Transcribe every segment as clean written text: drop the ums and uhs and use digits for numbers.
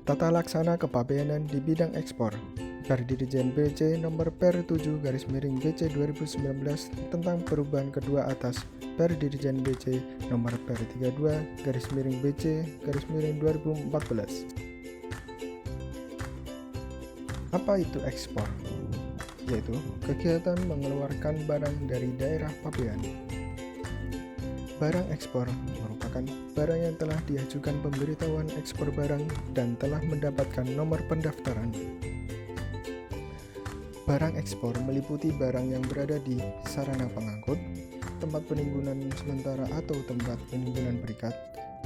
Tata laksana kepabeanan di bidang ekspor. Dirjen BC nomor Per7/BC 2019 tentang perubahan kedua atas Dirjen BC nomor Per32/BC 2014. Apa itu ekspor? Yaitu kegiatan mengeluarkan barang dari daerah pabean. Barang ekspor merupakan barang yang telah diajukan pemberitahuan ekspor barang dan telah mendapatkan nomor pendaftaran. Barang ekspor meliputi barang yang berada di sarana pengangkut, tempat penimbunan sementara atau tempat penimbunan berikat,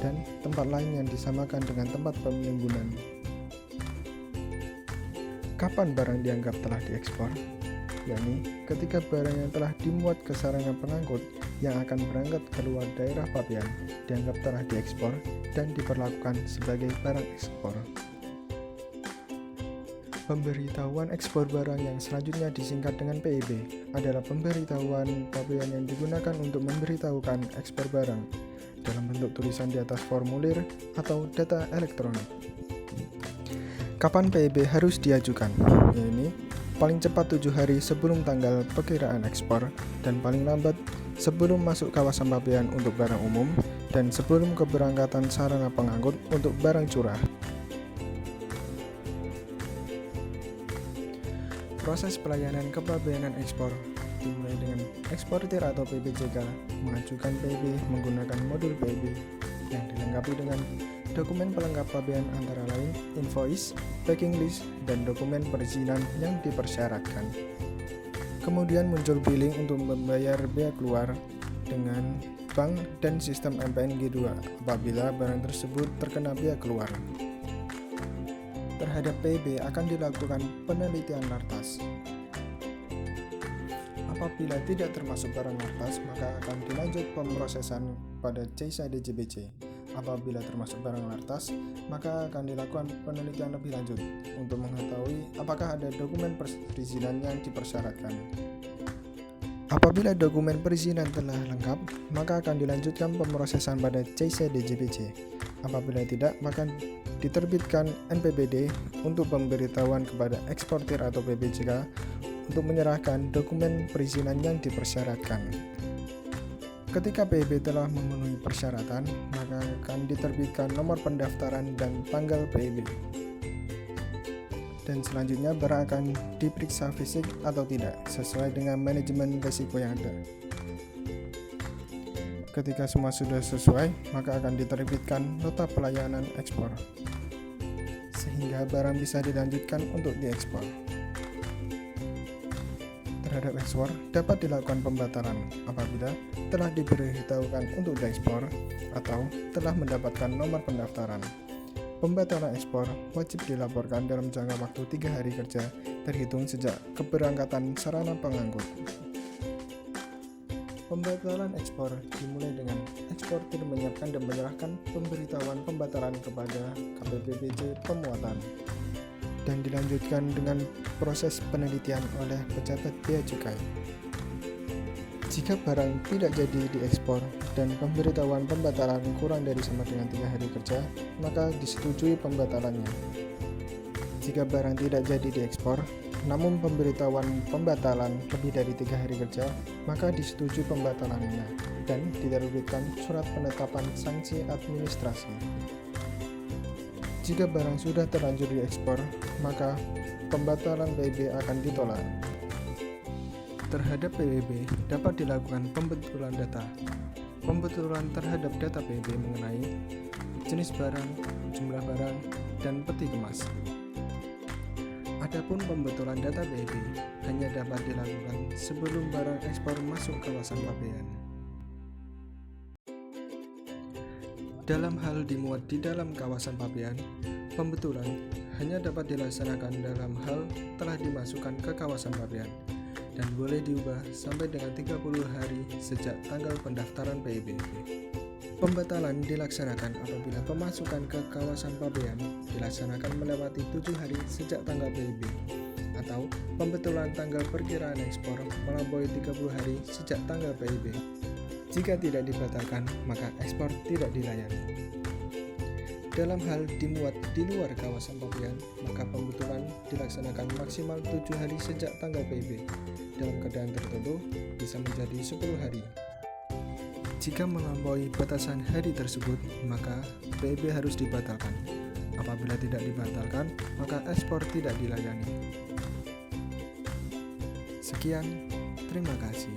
dan tempat lain yang disamakan dengan tempat penimbunan. Kapan barang dianggap telah diekspor? Yakni ketika barang yang telah dimuat ke sarana pengangkut yang akan berangkat keluar daerah pabean dianggap telah diekspor dan diperlakukan sebagai barang ekspor. Pemberitahuan ekspor barang yang selanjutnya disingkat dengan PEB adalah pemberitahuan pabean yang digunakan untuk memberitahukan ekspor barang dalam bentuk tulisan di atas formulir atau data elektronik. Kapan PEB harus diajukan? Yaitu paling cepat 7 hari sebelum tanggal perkiraan ekspor dan paling lambat sebelum masuk kawasan pabean untuk barang umum dan sebelum keberangkatan sarana pengangkut untuk barang curah. Proses pelayanan kepabeanan ekspor dimulai dengan eksportir atau PBJK mengajukan PEB menggunakan modul PEB yang dilengkapi dengan dokumen pelengkap pabean antara lain invoice, packing list, dan dokumen perizinan yang dipersyaratkan. Kemudian muncul billing untuk membayar bea keluar dengan bank dan sistem MPNG2 apabila barang tersebut terkena bea keluar. Terhadap PEB akan dilakukan penelitian lartas. Apabila tidak termasuk barang lartas, maka akan dilanjut pemrosesan pada CISA DJBC. Apabila termasuk barang lartas, maka akan dilakukan penelitian lebih lanjut untuk mengetahui apakah ada dokumen perizinan yang dipersyaratkan. Apabila dokumen perizinan telah lengkap, maka akan dilanjutkan pemrosesan pada CISA DJBC. Apabila tidak, maka diterbitkan NPBD untuk pemberitahuan kepada eksportir atau PBJK untuk menyerahkan dokumen perizinan yang dipersyaratkan. Ketika PEB telah memenuhi persyaratan, maka akan diterbitkan nomor pendaftaran dan tanggal PEB. Dan selanjutnya barang akan diperiksa fisik atau tidak sesuai dengan manajemen risiko yang ada. Ketika semua sudah sesuai, maka akan diterbitkan nota pelayanan ekspor sehingga barang bisa dilanjutkan untuk diekspor. Terhadap ekspor dapat dilakukan pembatalan apabila telah diberitahukan untuk diekspor atau telah mendapatkan nomor pendaftaran. Pembatalan ekspor wajib dilaporkan dalam jangka waktu 3 hari kerja terhitung sejak keberangkatan sarana pengangkut. Pembatalan ekspor dimulai dengan eksportir menyiapkan dan menyerahkan pemberitahuan pembatalan kepada KPPBC pemuatan dan dilanjutkan dengan proses penelitian oleh pejabat bea cukai. Jika barang tidak jadi diekspor dan pemberitahuan pembatalan kurang dari sama dengan 3 hari kerja, maka disetujui pembatalannya. Jika barang tidak jadi diekspor, namun pemberitahuan pembatalan lebih dari 3 hari kerja, maka disetujui pembatalannya dan diterbitkan surat penetapan sanksi administrasi. Jika barang sudah terlanjur diekspor, maka pembatalan PEB akan ditolak. Terhadap PEB dapat dilakukan pembetulan data. Pembetulan terhadap data PEB mengenai jenis barang, jumlah barang, dan peti kemas. Adapun pembetulan data PEB hanya dapat dilakukan sebelum barang ekspor masuk kawasan pabean. Dalam hal dimuat di dalam kawasan pabean, pembetulan hanya dapat dilaksanakan dalam hal telah dimasukkan ke kawasan pabean dan boleh diubah sampai dengan 30 hari sejak tanggal pendaftaran PEB. Pembatalan dilaksanakan apabila pemasukan ke kawasan pabean dilaksanakan melewati 7 hari sejak tanggal PEB atau pembetulan tanggal perkiraan ekspor melampaui 30 hari sejak tanggal PEB. Jika tidak dibatalkan, maka ekspor tidak dilayani. Dalam hal dimuat di luar kawasan pabean, maka pembetulan dilaksanakan maksimal 7 hari sejak tanggal PIB. Dalam keadaan tertentu bisa menjadi 10 hari. Jika melampaui batasan hari tersebut, maka PIB harus dibatalkan. Apabila tidak dibatalkan, maka ekspor tidak dilayani. Sekian, terima kasih.